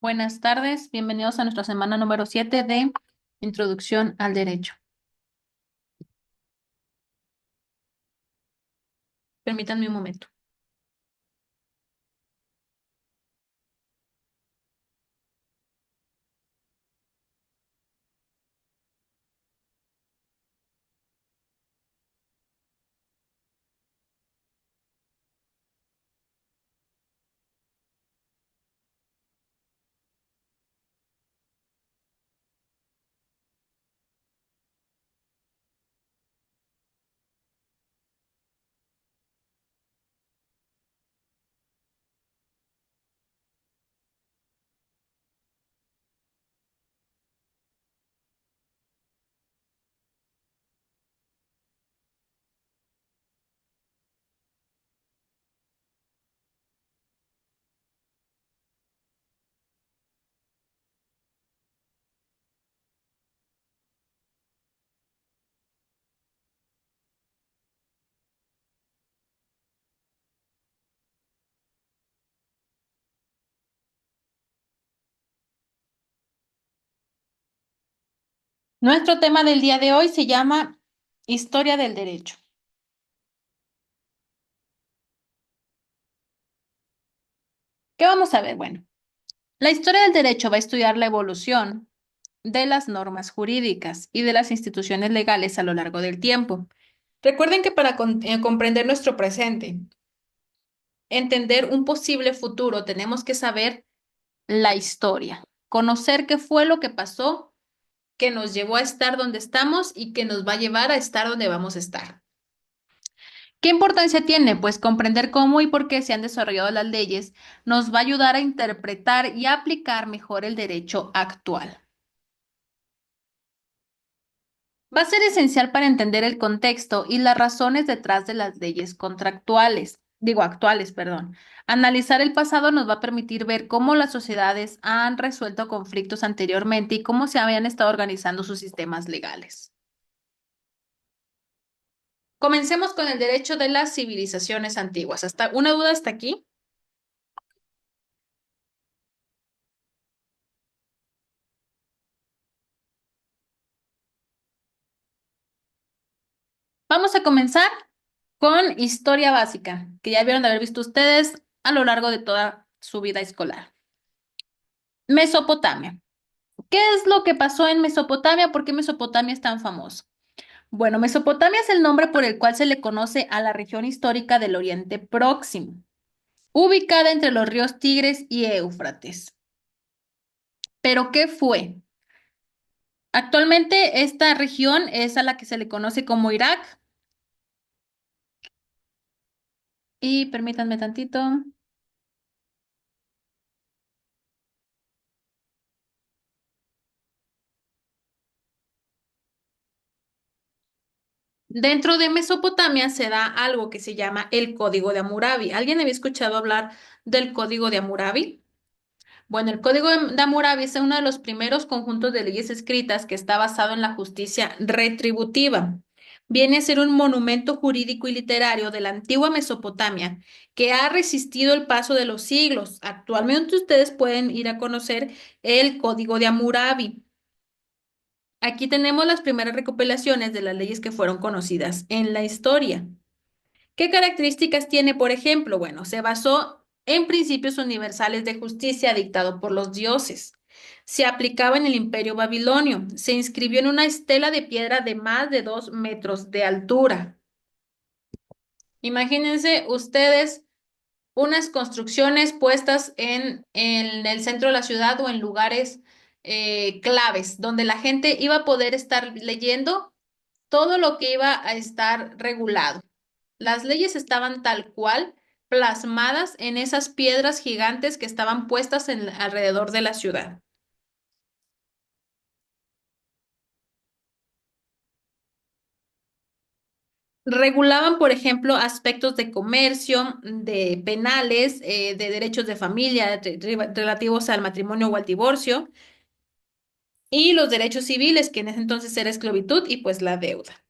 Buenas tardes, bienvenidos a nuestra semana número 7 de Introducción al Derecho. Permítanme un momento. Nuestro tema del día de hoy se llama Historia del Derecho. ¿Qué vamos a ver? Bueno, la historia del derecho va a estudiar la evolución de las normas jurídicas y de las instituciones legales a lo largo del tiempo. Recuerden que para comprender nuestro presente, entender un posible futuro, tenemos que saber la historia, conocer qué fue lo que pasó que nos llevó a estar donde estamos y que nos va a llevar a estar donde vamos a estar. ¿Qué importancia tiene? Pues comprender cómo y por qué se han desarrollado las leyes nos va a ayudar a interpretar y aplicar mejor el derecho actual. Va a ser esencial para entender el contexto y las razones detrás de las leyes actuales, perdón. Analizar el pasado nos va a permitir ver cómo las sociedades han resuelto conflictos anteriormente y cómo se habían estado organizando sus sistemas legales. Comencemos con el derecho de las civilizaciones antiguas. ¿Hasta una duda hasta aquí? Vamos a comenzar con historia básica, que ya vieron de haber visto ustedes a lo largo de toda su vida escolar. Mesopotamia. ¿Qué es lo que pasó en Mesopotamia? ¿Por qué Mesopotamia es tan famoso? Bueno, Mesopotamia es el nombre por el cual se le conoce a la región histórica del Oriente Próximo, ubicada entre los ríos Tigres y Éufrates. ¿Pero qué fue? Actualmente esta región es a la que se le conoce como Irak y permítanme tantito. Dentro de Mesopotamia se da algo que se llama el Código de Hammurabi. ¿Alguien había escuchado hablar del Código de Hammurabi? Bueno, el Código de Hammurabi es uno de los primeros conjuntos de leyes escritas que está basado en la justicia retributiva. Viene a ser un monumento jurídico y literario de la antigua Mesopotamia que ha resistido el paso de los siglos. Actualmente ustedes pueden ir a conocer el Código de Hammurabi. Aquí tenemos las primeras recopilaciones de las leyes que fueron conocidas en la historia. ¿Qué características tiene, por ejemplo? Bueno, se basó en principios universales de justicia dictado por los dioses. Se aplicaba en el Imperio Babilonio. Se inscribió en una estela de piedra de más de 2 metros de altura. Imagínense ustedes unas construcciones puestas en el centro de la ciudad o en lugares claves, donde la gente iba a poder estar leyendo todo lo que iba a estar regulado. Las leyes estaban tal cual plasmadas en esas piedras gigantes que estaban puestas alrededor de la ciudad. Regulaban, por ejemplo, aspectos de comercio, de penales, de derechos de familia, relativos al matrimonio o al divorcio, y los derechos civiles, que en ese entonces era esclavitud y pues la deuda.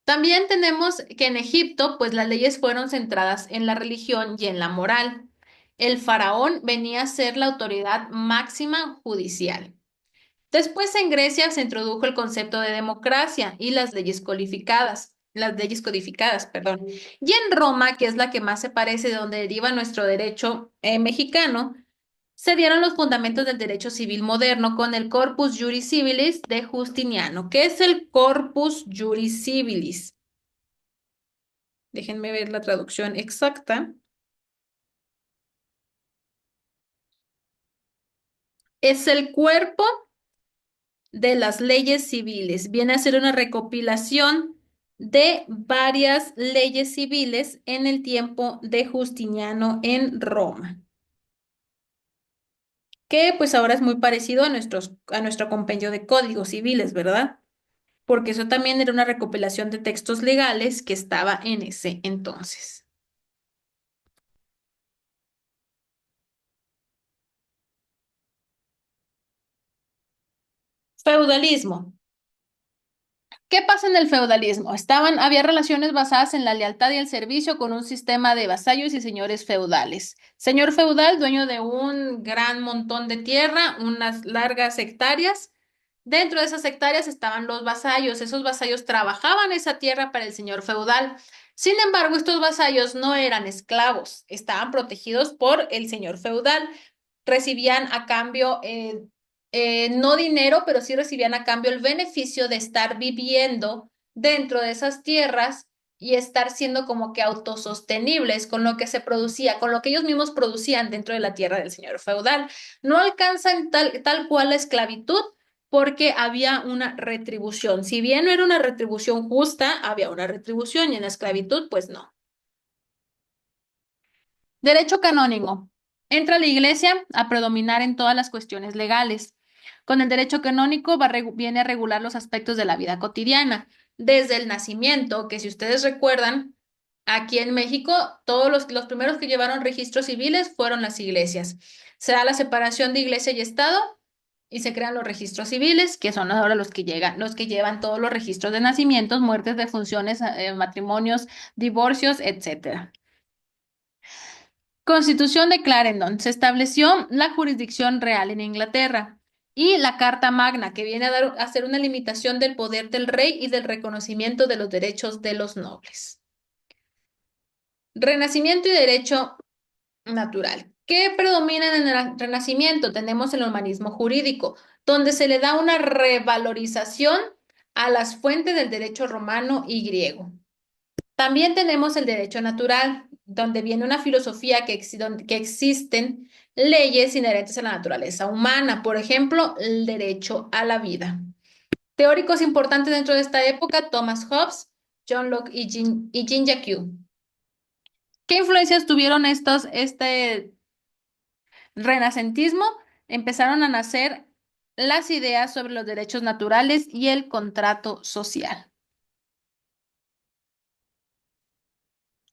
También tenemos que en Egipto, pues las leyes fueron centradas en la religión y en la moral. El faraón venía a ser la autoridad máxima judicial. Después en Grecia se introdujo el concepto de democracia y las leyes codificadas, perdón. Y en Roma, que es la que más se parece de donde deriva nuestro derecho mexicano, se dieron los fundamentos del derecho civil moderno con el Corpus Juris Civilis de Justiniano. ¿Qué es el Corpus Juris Civilis? Déjenme ver la traducción exacta. Es el cuerpo de las leyes civiles. Viene a ser una recopilación de varias leyes civiles en el tiempo de Justiniano en Roma, que pues ahora es muy parecido a nuestro compendio de códigos civiles, ¿verdad? Porque eso también era una recopilación de textos legales que estaba en ese entonces. Feudalismo. ¿Qué pasa en el feudalismo? Había relaciones basadas en la lealtad y el servicio con un sistema de vasallos y señores feudales. Señor feudal, dueño de un gran montón de tierra, unas largas hectáreas. Dentro de esas hectáreas estaban los vasallos. Esos vasallos trabajaban esa tierra para el señor feudal. Sin embargo, estos vasallos no eran esclavos, estaban protegidos por el señor feudal. Recibían a cambio no dinero, pero sí recibían a cambio el beneficio de estar viviendo dentro de esas tierras y estar siendo como que autosostenibles con lo que se producía, con lo que ellos mismos producían dentro de la tierra del señor feudal. No alcanzan tal cual la esclavitud porque había una retribución. Si bien no era una retribución justa, había una retribución y en la esclavitud, pues no. Derecho canónico. Entra la Iglesia a predominar en todas las cuestiones legales. Con el derecho canónico viene a regular los aspectos de la vida cotidiana, desde el nacimiento, que si ustedes recuerdan, aquí en México, todos los primeros que llevaron registros civiles fueron las iglesias. Se da la separación de iglesia y Estado y se crean los registros civiles, que son ahora los que llevan todos los registros de nacimientos, muertes, defunciones, matrimonios, divorcios, etcétera. Constitución de Clarendon. Se estableció la jurisdicción real en Inglaterra y la Carta Magna, que viene a hacer una limitación del poder del rey y del reconocimiento de los derechos de los nobles. Renacimiento y derecho natural. ¿Qué predomina en el Renacimiento? Tenemos el humanismo jurídico, donde se le da una revalorización a las fuentes del derecho romano y griego. También tenemos el derecho natural, donde viene una filosofía donde, que existen leyes inherentes a la naturaleza humana, por ejemplo, el derecho a la vida. Teóricos importantes dentro de esta época, Thomas Hobbes, John Locke y Jean-Jacques. ¿Qué influencias tuvieron este renacentismo? Empezaron a nacer las ideas sobre los derechos naturales y el contrato social.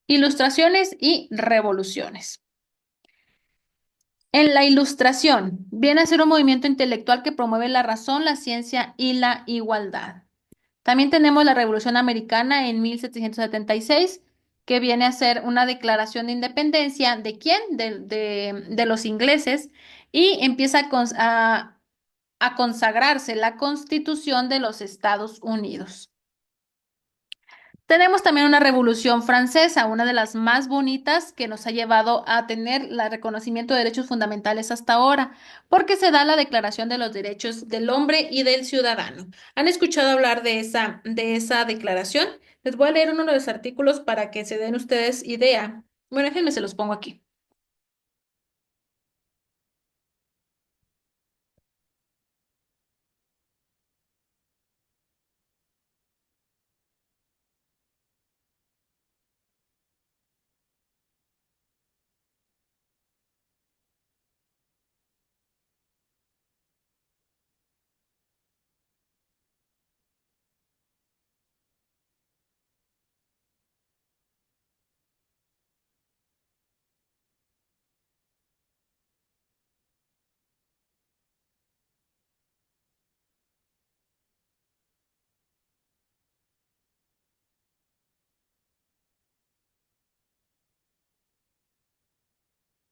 Ilustraciones y revoluciones. En la Ilustración viene a ser un movimiento intelectual que promueve la razón, la ciencia y la igualdad. También tenemos la Revolución Americana en 1776, que viene a ser una declaración de independencia ¿de quién? De los ingleses y empieza a consagrarse la Constitución de los Estados Unidos. Tenemos también una Revolución Francesa, una de las más bonitas que nos ha llevado a tener el reconocimiento de derechos fundamentales hasta ahora, porque se da la Declaración de los Derechos del Hombre y del Ciudadano. ¿Han escuchado hablar de esa declaración? Les voy a leer uno de los artículos para que se den ustedes idea. Bueno, déjenme, se los pongo aquí.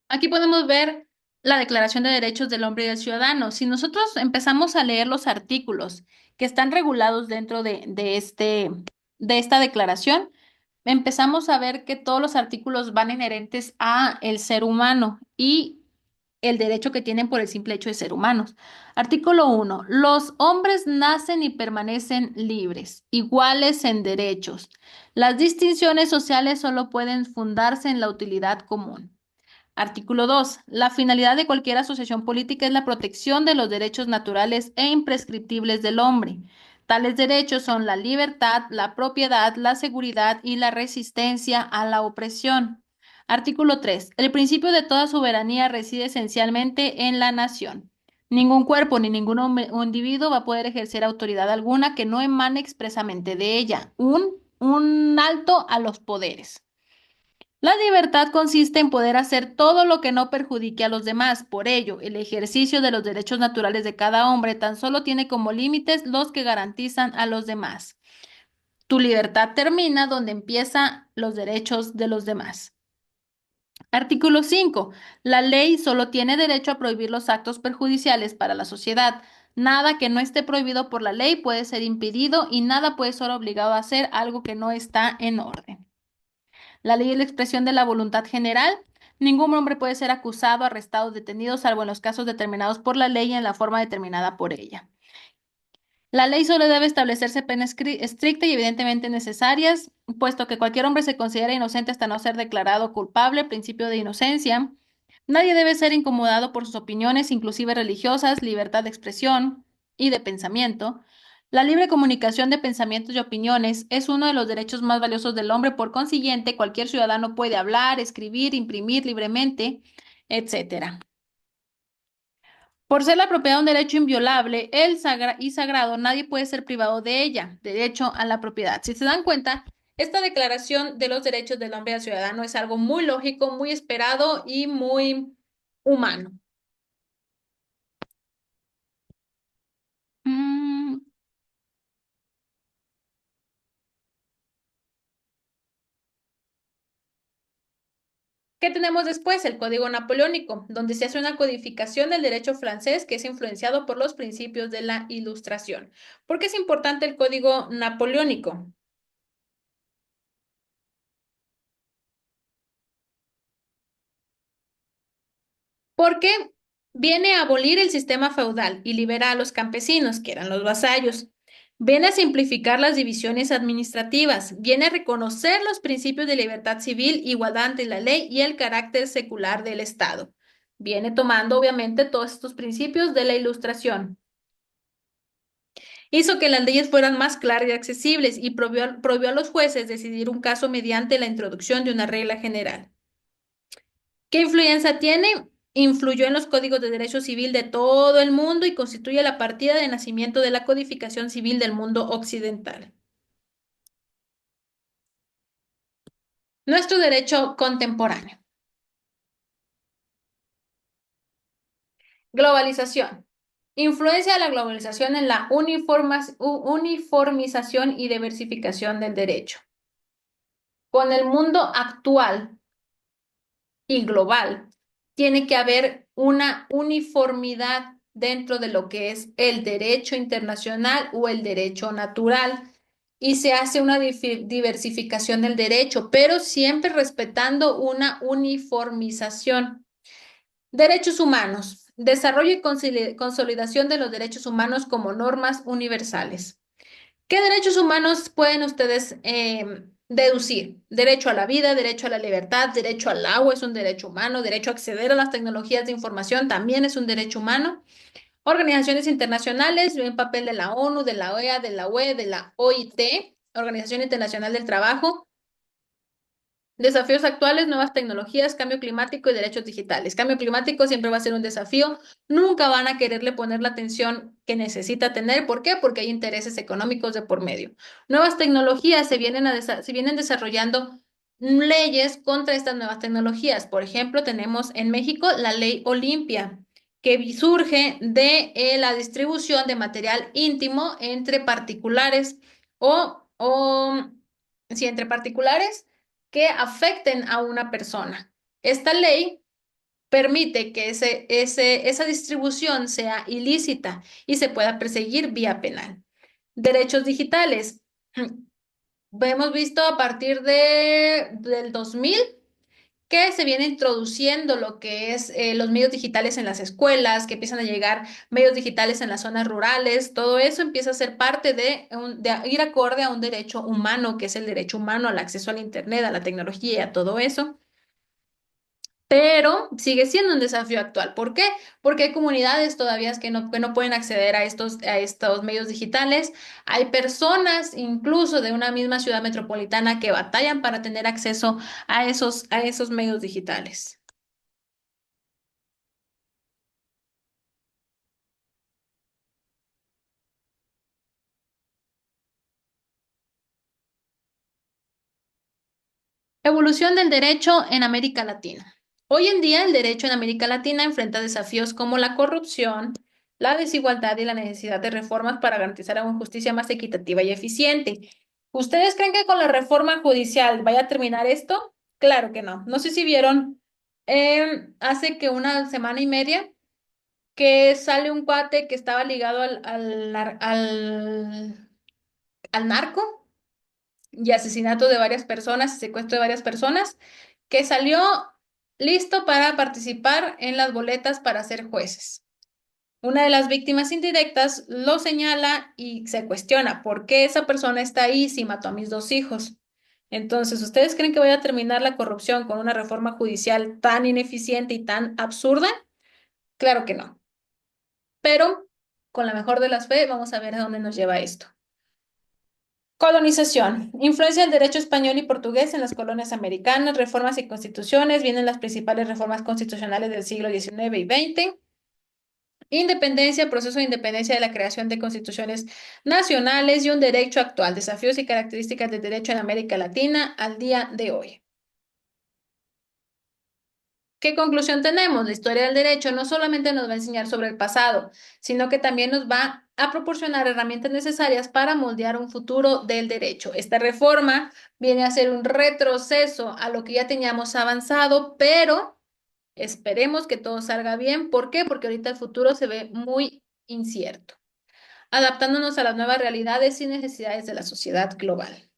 Aquí podemos ver la Declaración de Derechos del Hombre y del Ciudadano. Si nosotros empezamos a leer los artículos que están regulados dentro de esta declaración, empezamos a ver que todos los artículos van inherentes a el ser humano y el derecho que tienen por el simple hecho de ser humanos. Artículo 1. Los hombres nacen y permanecen libres, iguales en derechos. Las distinciones sociales solo pueden fundarse en la utilidad común. Artículo 2. La finalidad de cualquier asociación política es la protección de los derechos naturales e imprescriptibles del hombre. Tales derechos son la libertad, la propiedad, la seguridad y la resistencia a la opresión. Artículo 3. El principio de toda soberanía reside esencialmente en la nación. Ningún cuerpo ni ningún individuo va a poder ejercer autoridad alguna que no emane expresamente de ella. Un alto a los poderes. La libertad consiste en poder hacer todo lo que no perjudique a los demás. Por ello, el ejercicio de los derechos naturales de cada hombre tan solo tiene como límites los que garantizan a los demás. Tu libertad termina donde empiezan los derechos de los demás. Artículo 5. La ley solo tiene derecho a prohibir los actos perjudiciales para la sociedad. Nada que no esté prohibido por la ley puede ser impedido y nada puede ser obligado a hacer algo que no está en orden. La ley es la expresión de la voluntad general. Ningún hombre puede ser acusado, arrestado, detenido, salvo en los casos determinados por la ley y en la forma determinada por ella. La ley solo debe establecerse penas estrictas y evidentemente necesarias, puesto que cualquier hombre se considera inocente hasta no ser declarado culpable, principio de inocencia. Nadie debe ser incomodado por sus opiniones, inclusive religiosas, libertad de expresión y de pensamiento. La libre comunicación de pensamientos y opiniones es uno de los derechos más valiosos del hombre. Por consiguiente, cualquier ciudadano puede hablar, escribir, imprimir libremente, etcétera. Por ser la propiedad un derecho inviolable y sagrado, nadie puede ser privado de ella, derecho a la propiedad. Si se dan cuenta, esta declaración de los derechos del hombre y del ciudadano es algo muy lógico, muy esperado y muy humano. Mm, ¿Qué tenemos después? El Código Napoleónico, donde se hace una codificación del derecho francés que es influenciado por los principios de la Ilustración. ¿Por qué es importante el Código Napoleónico? Porque viene a abolir el sistema feudal y libera a los campesinos, que eran los vasallos. Viene a simplificar las divisiones administrativas, viene a reconocer los principios de libertad civil, igualdad ante la ley y el carácter secular del Estado. Viene tomando, obviamente, todos estos principios de la Ilustración. Hizo que las leyes fueran más claras y accesibles y prohibió a los jueces decidir un caso mediante la introducción de una regla general. ¿Qué influencia tiene? Influyó en los códigos de derecho civil de todo el mundo y constituye la partida de nacimiento de la codificación civil del mundo occidental. Nuestro derecho contemporáneo. Globalización. Influencia de la globalización en la uniformización y diversificación del derecho. Con el mundo actual y global, tiene que haber una uniformidad dentro de lo que es el derecho internacional o el derecho natural. Y se hace una diversificación del derecho, pero siempre respetando una uniformización. Derechos humanos. Desarrollo y consolidación de los derechos humanos como normas universales. ¿Qué derechos humanos pueden ustedes deducir? Derecho a la vida, derecho a la libertad, derecho al agua es un derecho humano, derecho a acceder a las tecnologías de información también es un derecho humano. Organizaciones internacionales, el papel de la ONU, de la OEA, de la UE, de la OIT, Organización Internacional del Trabajo. Desafíos actuales, nuevas tecnologías, cambio climático y derechos digitales. Cambio climático siempre va a ser un desafío. Nunca van a quererle poner la atención que necesita tener. ¿Por qué? Porque hay intereses económicos de por medio. Nuevas tecnologías se vienen desarrollando leyes contra estas nuevas tecnologías. Por ejemplo, tenemos en México la ley Olimpia, que surge de la distribución de material íntimo entre particulares o sí, entre particulares que afecten a una persona. Esta ley permite que esa distribución sea ilícita y se pueda perseguir vía penal. Derechos digitales. Hemos visto a partir del 2000 que se viene introduciendo lo que es los medios digitales en las escuelas, que empiezan a llegar medios digitales en las zonas rurales, todo eso empieza a ser parte de ir acorde a un derecho humano, que es el derecho humano al acceso al Internet, a la tecnología y a todo eso. Pero sigue siendo un desafío actual. ¿Por qué? Porque hay comunidades todavía que no pueden acceder a estos medios digitales. Hay personas, incluso de una misma ciudad metropolitana, que batallan para tener acceso a esos medios digitales. Evolución del derecho en América Latina. Hoy en día, el derecho en América Latina enfrenta desafíos como la corrupción, la desigualdad y la necesidad de reformas para garantizar una justicia más equitativa y eficiente. ¿Ustedes creen que con la reforma judicial vaya a terminar esto? Claro que no. No sé si vieron, hace que una semana y media que sale un cuate que estaba ligado al narco y asesinato de varias personas, secuestro de varias personas, que salió listo para participar en las boletas para ser jueces. Una de las víctimas indirectas lo señala y se cuestiona por qué esa persona está ahí si mató a mis dos hijos. Entonces, ¿ustedes creen que vaya a terminar la corrupción con una reforma judicial tan ineficiente y tan absurda? Claro que no. Pero con la mejor de las fe, vamos a ver a dónde nos lleva esto. Colonización. Influencia del derecho español y portugués en las colonias americanas, reformas y constituciones. Vienen las principales reformas constitucionales del siglo XIX y XX. Independencia, proceso de independencia de la creación de constituciones nacionales y un derecho actual. Desafíos y características del derecho en América Latina al día de hoy. ¿Qué conclusión tenemos? La historia del derecho no solamente nos va a enseñar sobre el pasado, sino que también nos va a proporcionar herramientas necesarias para moldear un futuro del derecho. Esta reforma viene a ser un retroceso a lo que ya teníamos avanzado, pero esperemos que todo salga bien. ¿Por qué? Porque ahorita el futuro se ve muy incierto, adaptándonos a las nuevas realidades y necesidades de la sociedad global.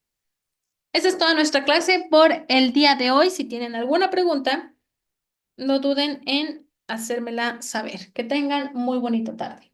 Esa es toda nuestra clase por el día de hoy. Si tienen alguna pregunta, no duden en hacérmela saber. Que tengan muy bonita tarde.